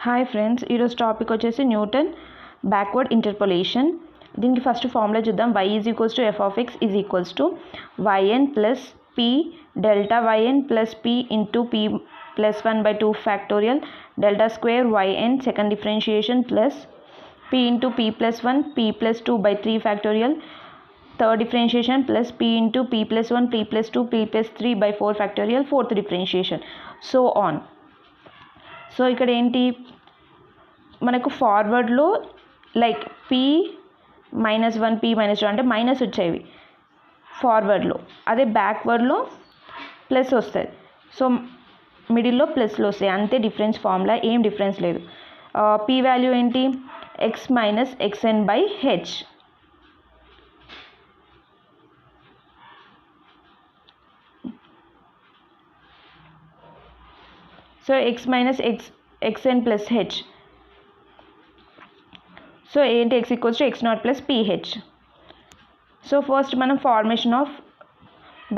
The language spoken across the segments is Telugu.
హాయ్ ఫ్రెండ్స్, ఈరోజు టాపిక్ వచ్చేసి న్యూటన్ బ్యాక్వర్డ్ ఇంటర్పోలేషన్. దీనికి ఫస్ట్ ఫార్ములా చూద్దాం. y is equals to F of X is equals to YN plus P delta YN plus P into P plus 1/2 factorial delta square YN second differentiation plus P into P plus 1 P plus 2/3 factorial third differentiation plus P into P plus 1 P plus 2 P plus 3/4 factorial fourth differentiation so on. So ఇక్కడ ఏంటి మనకు ఫార్వర్డ్లో లైక్ p -1 p -2 అంటే మైనస్ వచ్చేవి ఫార్వర్డ్లో, అదే బ్యాక్వర్డ్లో ప్లస్ వస్తుంది. సో మిడిల్లో ప్లస్లో వస్తాయి, అంతే డిఫరెన్స్. ఫార్ములా ఏం డిఫరెన్స్ లేదు. p వాల్యూ ఏంటి x minus xn/h. So x minus xn plus h. So ఏంటి x equals to x0 plus ph. So first మనం ఫార్మేషన్ ఆఫ్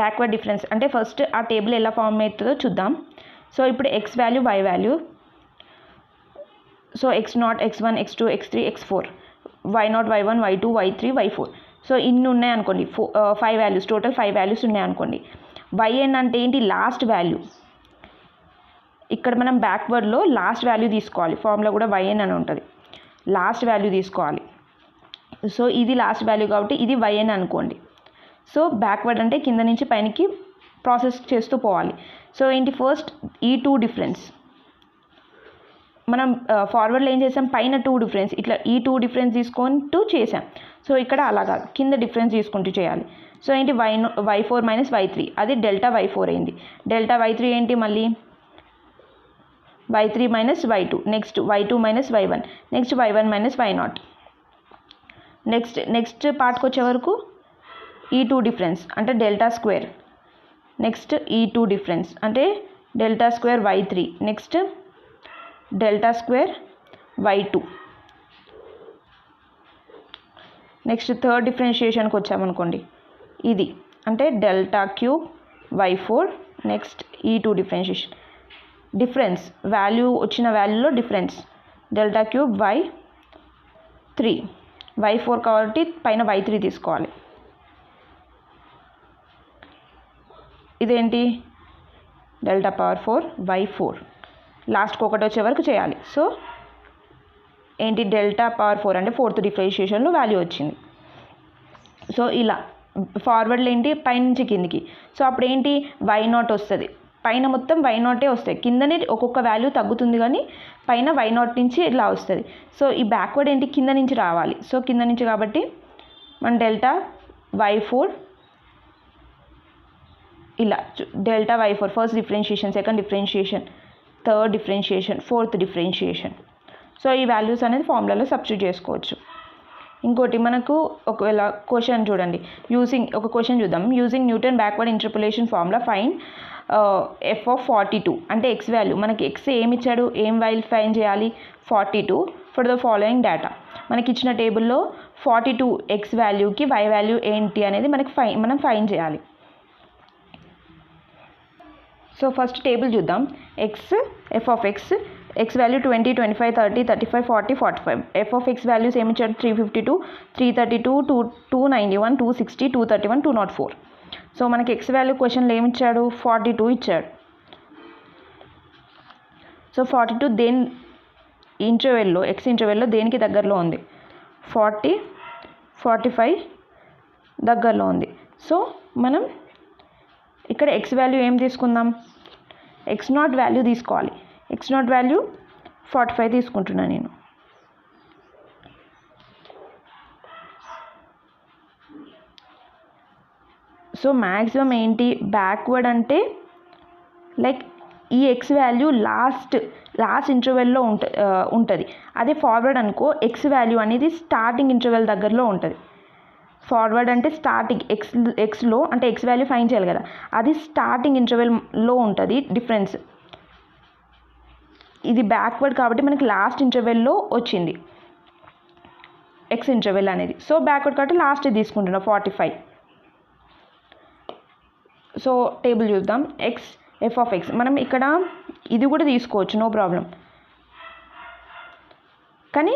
బ్యాక్వర్డ్ డిఫరెన్స్ అంటే ఫస్ట్ ఆ టేబుల్ ఎలా ఫార్మ్ అవుతుందో చూద్దాం. సో ఇప్పుడు x value y value, so x0 x1 x2 x3 x4 y0 y1 y2 y3 y4. So ఇన్ని ఉన్నాయనుకోండి, 5 వాల్యూస్, టోటల్ 5 వాల్యూస్ ఉన్నాయనుకోండి. yn అంటే ఏంటి లాస్ట్ వాల్యూ. ఇక్కడ మనం బ్యాక్వర్డ్లో లాస్ట్ వాల్యూ తీసుకోవాలి. ఫార్ములా కూడా yn అని ఉంటుంది, లాస్ట్ వాల్యూ తీసుకోవాలి. సో ఇది లాస్ట్ వాల్యూ కాబట్టి ఇది yn అనుకోండి. సో బ్యాక్వర్డ్ అంటే కింద నుంచి పైనకి ప్రాసెస్ చేస్తూ పోవాలి. సో ఏంటి ఫస్ట్ ఈ 2 డిఫరెన్స్ మనం ఫార్వర్డ్లో ఏం చేసాం, పైన 2 డిఫరెన్స్ ఇట్లా ఈ 2 డిఫరెన్స్ తీసుకుంటూ చేసాం. సో ఇక్కడ అలాగా కింద డిఫరెన్స్ తీసుకుంటూ చేయాలి. సో ఏంటి y4 మైనస్ y3, అది డెల్టా y4 అయింది. డెల్టా y3 ఏంటి మళ్ళీ y3 minus y2, next y2 minus y1, next y1 minus y0. Next పార్ట్కి వచ్చే వరకు ఈ 2 డిఫరెన్స్ అంటే డెల్టా స్క్వేర్, నెక్స్ట్ ఈ 2 డిఫరెన్స్ అంటే delta square y3, next delta square y2. Next third డిఫరెన్షియేషన్కి వచ్చామనుకోండి, ఇది అంటే డెల్టా క్యూబ్ y4, నెక్స్ట్ ఈ 2 డిఫరెన్షియేషన్. డిఫరెన్స్ వాల్యూ వచ్చిన వాల్యూలో difference delta cube y3, y4 కాబట్టి పైన y3 తీసుకోవాలి. ఇదేంటి డెల్టా పవర్ 4 y4, లాస్ట్కి ఒకటి వచ్చే వరకు చేయాలి. సో ఏంటి డెల్టా పవర్ 4 అంటే ఫోర్త్ డిఫరెన్షియేషన్లో వాల్యూ వచ్చింది. సో ఇలా ఫార్వర్డ్లో ఏంటి పైనుంచి కిందికి. సో అప్పుడు ఏంటి y0 వస్తుంది, పైన మొత్తం y0 వస్తాయి, కిందనే ఒక్కొక్క వాల్యూ తగ్గుతుంది కానీ పైన y0 నుంచి ఇలా వస్తుంది. సో ఈ బ్యాక్వర్డ్ ఏంటి కింద నుంచి రావాలి. సో కింద నుంచి కాబట్టి మన డెల్టా y4 ఇలా delta y4 first differentiation, second differentiation, third differentiation, fourth differentiation. So ఈ వాల్యూస్ అనేది ఫార్ములాలో సబ్స్టిట్యూట్ చేసుకోవచ్చు. ఇంకోటి మనకు ఒకవేళ క్వశ్చన్ చూడండి, ఒక క్వశ్చన్ చూద్దాం. Using Newton backward interpolation formula find f of 42 అంటే x వాల్యూ మనకి x ఏమి ఇచ్చాడు, ఏం వాల్యూ ఫైండ్ చేయాలి 42 ఫర్ ద ఫాలోయింగ్ డేటా. మనకి ఇచ్చిన టేబుల్లో 42 x వాల్యూకి y వాల్యూ ఏంటి అనేది మనం ఫైండ్ చేయాలి. సో ఫస్ట్ టేబుల్ చూద్దాం. f of x value 20 25 30 35 40 45. f of x values ఏమి ఇచ్చాడు 352 332 291 260 231 204. సో మనకి x వాల్యూ క్వశ్చన్లో ఏమి ఇచ్చాడు 42 ఇచ్చాడు. సో 42 దేని ఇంటర్వెల్లో x ఇంటర్వెల్లో దేనికి దగ్గరలో ఉంది 40 45 దగ్గరలో ఉంది. సో మనం ఇక్కడ x వాల్యూ ఏం తీసుకుందాం, x0 వాల్యూ తీసుకోవాలి. x0 వాల్యూ 45 తీసుకుంటున్నాను నేను. సో మ్యాక్సిమం ఏంటి బ్యాక్వర్డ్ అంటే లైక్ ఈ x వాల్యూ లాస్ట్ ఇంటర్వెల్లో ఉంటుంది. అదే ఫార్వర్డ్ అనుకో x వాల్యూ అనేది స్టార్టింగ్ ఇంటర్వెల్ దగ్గరలో ఉంటుంది. ఫార్వర్డ్ అంటే స్టార్టింగ్ ఎక్స్లో అంటే x వాల్యూ ఫైండ్ చేయాలి కదా, అది స్టార్టింగ్ ఇంటర్వెల్లో ఉంటుంది డిఫరెన్స్. ఇది బ్యాక్వర్డ్ కాబట్టి మనకి లాస్ట్ ఇంటర్వెల్లో వచ్చింది x ఇంటర్వెల్ అనేది. సో బ్యాక్వర్డ్ కాబట్టి లాస్ట్ తీసుకుంటున్నాం 45. సో టేబుల్ చూద్దాం. f ఆఫ్ x మనం ఇక్కడ ఇది కూడా తీసుకోవచ్చు, నో ప్రాబ్లం. కానీ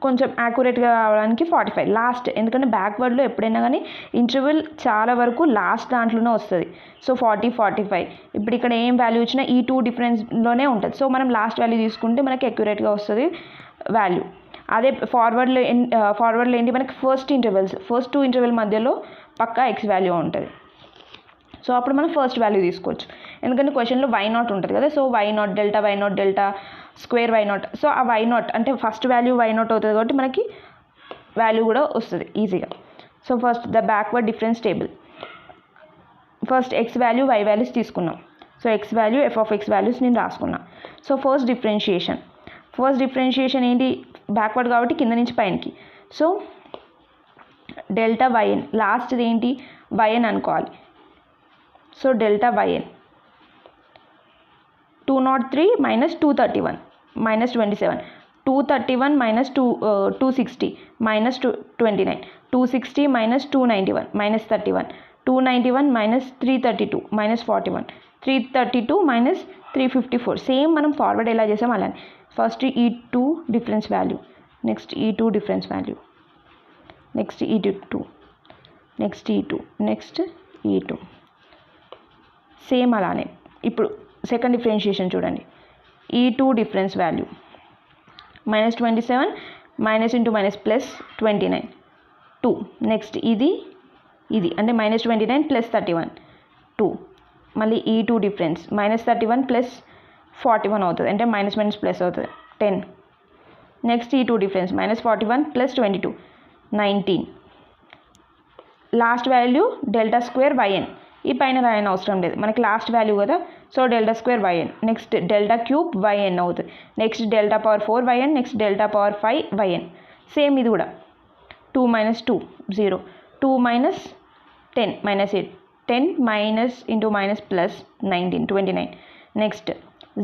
కొంచెం యాక్యురేట్గా రావడానికి 45 లాస్ట్, ఎందుకంటే బ్యాక్వర్డ్లో ఎప్పుడైనా కానీ ఇంటర్వెల్ చాలా వరకు లాస్ట్ దాంట్లోనే వస్తుంది. సో 40, 45 ఇప్పుడు ఇక్కడ ఏం వాల్యూ ఇచ్చినా ఈ 2 డిఫరెన్స్లోనే ఉంటుంది. సో మనం లాస్ట్ వాల్యూ తీసుకుంటే మనకి అక్యురేట్గా వస్తుంది వాల్యూ. అదే ఫార్వర్డ్లో ఏంటి మనకి ఫస్ట్ 2 ఇంటర్వెల్ మధ్యలో పక్కా ఎక్స్ వాల్యూ ఉంటుంది. సో అప్పుడు మనం ఫస్ట్ వాల్యూ తీసుకోవచ్చు, ఎందుకంటే క్వశ్చన్లో y0 ఉంటుంది కదా. So y0 delta y0 delta square y0. So ఆ y0 అంటే ఫస్ట్ వాల్యూ y0 అవుతుంది కాబట్టి మనకి వాల్యూ కూడా వస్తుంది ఈజీగా. So first the backward difference table. First x value y values తీసుకున్నాం. So x value f(x) values నేను రాసుకున్నా. సో ఫస్ట్ డిఫరెన్షియేషన్ ఏంటి, బ్యాక్వర్డ్ కాబట్టి కింద నుంచి పైనకి. సో డెల్టా yn, లాస్ట్ది ఏంటి yn అనుకోవాలి. So delta yn 203 minus 231 minus 27, 231 minus 260 minus 29, 260 minus 291 minus 31, 291 minus 332 minus 41, 332 minus 354. Same మనం ఫార్వర్డ్ ఎలా చేసాం అలానే. ఫస్ట్ ఈ 2 డిఫరెన్స్ వాల్యూ, నెక్స్ట్ ఈ 2 డిఫరెన్స్ వాల్యూ, నెక్స్ట్ ఈ 2, నెక్స్ట్ ఈ 2, నెక్స్ట్ ఈ 2, సేమ్ అలానే. ఇప్పుడు సెకండ్ డిఫరెన్షియేషన్ చూడండి, ఈ 2 difference value minus 27 minus into minus plus 29 2, next ఇది అంటే మైనస్ 29 ప్లస్ 31 2, మళ్ళీ ఈ 2 డిఫరెన్స్ మైనస్ 31 ప్లస్ 41 అవుతుంది, అంటే మైనస్ మైనస్ ప్లస్ అవుతుంది 10. నెక్స్ట్ ఈ 2 difference minus 41 plus 22 19. Last value delta square yn, ఈ పైన రాయని అవసరం లేదు, మనకి లాస్ట్ వాల్యూ కదా. So delta square yn, next delta cube yn అవుతుంది, next delta power 4 yn, next delta power 5 yn. Same ఇది కూడా 2 minus 2 0, 2 minus 10 minus 8, 10 minus into minus plus 19 29, next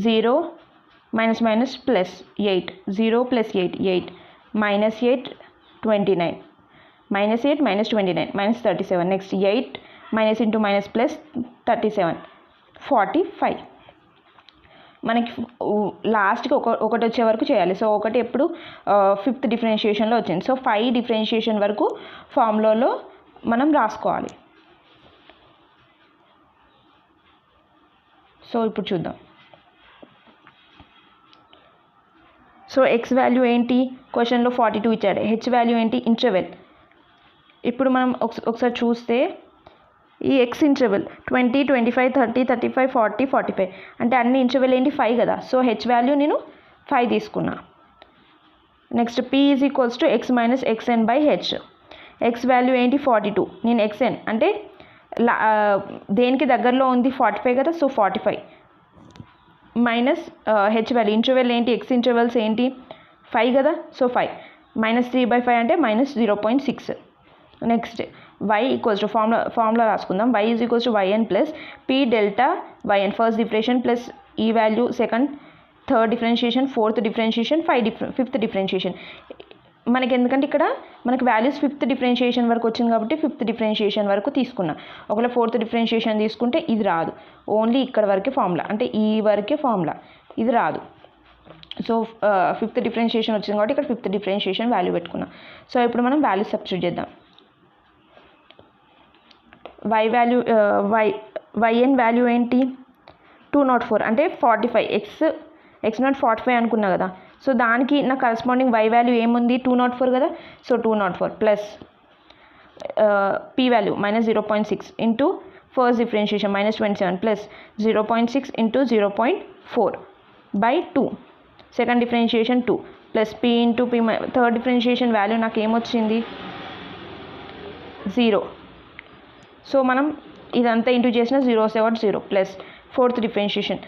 0 minus minus plus 8, 0 plus 8 8 minus 8 29, minus 8 minus 29 minus 37, next 8 minus into minus plus 37 45. మనకి లాస్ట్కి ఒకటి వచ్చే వరకు చేయాలి. సో ఒకటి ఎప్పుడు 5th డిఫరెన్షియేషన్లో వచ్చింది. సో 5 డిఫరెన్షియేషన్ వరకు ఫార్ములాలో మనం రాసుకోవాలి. సో ఇప్పుడు చూద్దాం. సో ఎక్స్ వాల్యూ ఏంటి, క్వశ్చన్లో 42 ఇచ్చాడు. హెచ్ వాల్యూ ఏంటి, ఇంటర్వెల్. ఇప్పుడు మనం ఒకసారి చూస్తే ఈ ఎక్స్ ఇంటర్వెల్ 20 25 30 35 40 45 అంటే అన్ని ఇంటర్వెల్ ఏంటి 5 కదా. సో హెచ్ వాల్యూ నేను 5 తీసుకున్నా. Next P is equals to X minus XN by H. X value ఏంటి 42, నేను ఎక్స్ఎన్ అంటే దేనికి దగ్గరలో ఉంది 45 కదా. So 45 minus H value, interval ఏంటి ఎక్స్ ఇంటర్వెల్స్ ఏంటి 5 కదా. సో 5 మైనస్ 3/5 అంటే minus 0.6. Next y equals to formula రాసుకుందాం. y is equals to yn plus P delta yn, first differentiation plus ఈ value second, third differentiation, fourth differentiation, 5th differentiation. మనకి ఎందుకంటే ఇక్కడ మనకి వాల్యూస్ 5th డిఫరెన్షియేషన్ వరకు వచ్చింది కాబట్టి 5th డిఫరెన్షియేషన్ వరకు తీసుకున్నా. ఒకవేళ 4th డిఫరెన్షియేషన్ తీసుకుంటే ఇది రాదు, ఓన్లీ ఇక్కడ వరకే ఫార్ములా, అంటే ఈ వరకే ఫార్ములా, ఇది రాదు. సో 5th డిఫరెన్షియేషన్ వచ్చింది కాబట్టి ఇక్కడ 5th డిఫరెన్షియేషన్ వాల్యూ పెట్టుకున్నాం. సో ఇప్పుడు మనం వాల్యూ సబ్స్టిట్యూట్ చేద్దాం. y వాల్యూ yn వాల్యూ ఏంటి 204 అంటే 45, x0 45 అనుకున్నా కదా. సో దానికి నా కరస్పాండింగ్ y వాల్యూ ఏముంది 204 కదా. So 204 plus p value minus 0.6 into first differentiation minus 27 plus 0.6 into 0.4 by 2, second differentiation 2 plus p into p, third differentiation value నాకు ఏమొచ్చింది 0. సో మనం ఇదంతా ఇంటూ చేసిన 0 ప్లస్ 4th డిఫరెన్షియేషన్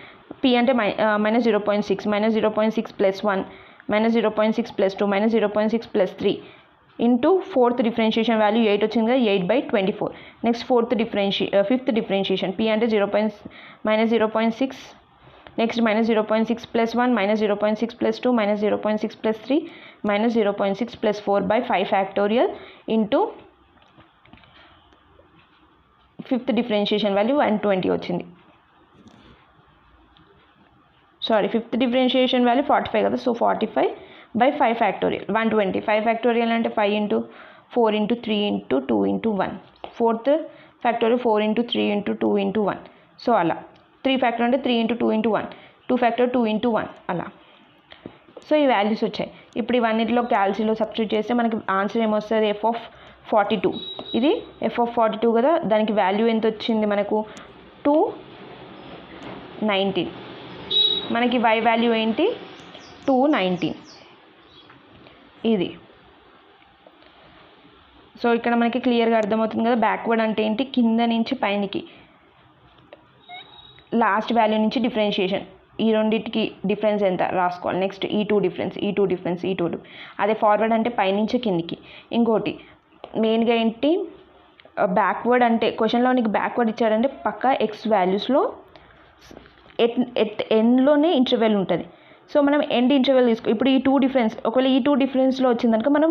p అంటే minus 0.6 minus 0.6 plus 1 minus 0.6 plus 2 minus 0.6 plus 3 into 4th differentiation value 8 వచ్చింది కదా, 8/24. నెక్స్ట్ 5th డిఫరెన్షియేషన్ p అంటే minus 0.6, next minus 0.6 plus 1 minus 0.6 plus 2 minus 0.6 plus 3 minus 0.6 plus 4/5 factorial into 5th differentiation value 120 వచ్చింది. సారీ 5th డిఫరెన్షియేషన్ వాల్యూ 45 కదా. So 45 by 5 factorial 120. 5 ఫ్యాక్టోరియల్ అంటే 5 into 4 into 3 into 2 into 1. 4th factorial 4 into 3 into 2 into 1. So అలా 3 ఫ్యాక్టోరియల్ అంటే 3 ఇంటూ 2 ఇంటూ 1. 2 ఫ్యాక్టోరియల్ 2 ఇంటూ 1 అలా. సో ఈ వాల్యూస్ వచ్చాయి. ఇప్పుడు ఇవన్నిటిలో క్యాల్సిలో సబ్స్టిట్యూట్ చేస్తే మనకి ఆన్సర్ ఏమొస్తుంది? f(42). ఇది f(42) కదా, దానికి వాల్యూ ఎంత వచ్చింది మనకు? 219. మనకి y వాల్యూ ఏంటి? 219. ఇది సో ఇక్కడ మనకి క్లియర్గా అర్థమవుతుంది కదా బ్యాక్వర్డ్ అంటే ఏంటి, కింద నుంచి పైనకి లాస్ట్ వాల్యూ నుంచి డిఫరెన్షియేషన్. ఈ రెండింటికి డిఫరెన్స్ ఎంత రాసుకోవాలి. Next E2 difference. అదే ఫార్వర్డ్ అంటే పైనుంచి కిందికి. ఇంకోటి మెయిన్గా ఏంటి, బ్యాక్వర్డ్ అంటే క్వశ్చన్లో నీకు బ్యాక్వర్డ్ ఇచ్చాడంటే పక్కా ఎక్స్ వాల్యూస్లో ఎండ్లోనే ఇంటర్వెల్ ఉంటుంది. సో మనం ఎండ్ ఇంటర్వెల్ తీసుకో. ఇప్పుడు ఈ 2 డిఫరెన్స్, ఒకవేళ ఈ 2 డిఫరెన్స్లో వచ్చిందనుకో మనం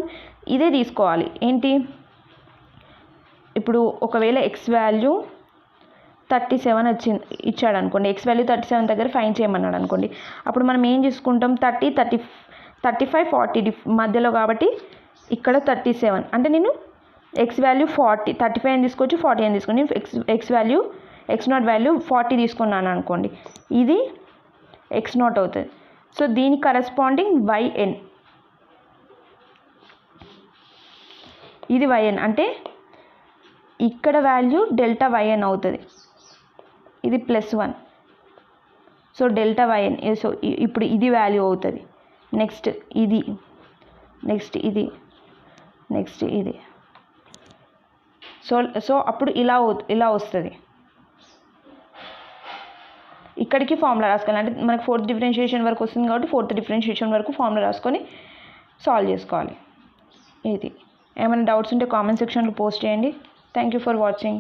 ఇదే తీసుకోవాలి. ఏంటి, ఇప్పుడు ఒకవేళ ఎక్స్ వాల్యూ 37 ఇచ్చాడు అనుకోండి, ఎక్స్ వాల్యూ 37 దగ్గర ఫైండ్ చేయమన్నాడు అనుకోండి, అప్పుడు మనం ఏం చేసుకుంటాం, 30, 35, 40 మధ్యలో కాబట్టి ఇక్కడ 37 అంటే నేను ఎక్స్ వాల్యూ 40, 35 అని తీసుకోవచ్చు, 40 అని తీసుకోండి. ఎక్స్ వాల్యూ x0 వాల్యూ 40 తీసుకున్నాను అనుకోండి, ఇది x0 అవుతుంది. సో దీనికి కరస్పాండింగ్ yn, ఇది yn అంటే ఇక్కడ వాల్యూ Δyn అవుతుంది, ఇది +1. సో Δyn, సో ఇప్పుడు ఇది వాల్యూ అవుతుంది. నెక్స్ట్ ఇది, నెక్స్ట్ ఇది, నెక్స్ట్ ఇది. సో అప్పుడు ఇలా వస్తుంది. ఇక్కడికి ఫార్ములా రాసుకోవాలి. అంటే మనకు 4th డిఫరెన్షియేషన్ వరకు వస్తుంది కాబట్టి 4th డిఫరెన్షియేషన్ వరకు ఫార్ములా రాసుకొని సాల్వ్ చేసుకోవాలి. ఇది ఏమైనా డౌట్స్ ఉంటే కామెంట్ సెక్షన్లో పోస్ట్ చేయండి. Thank you for watching.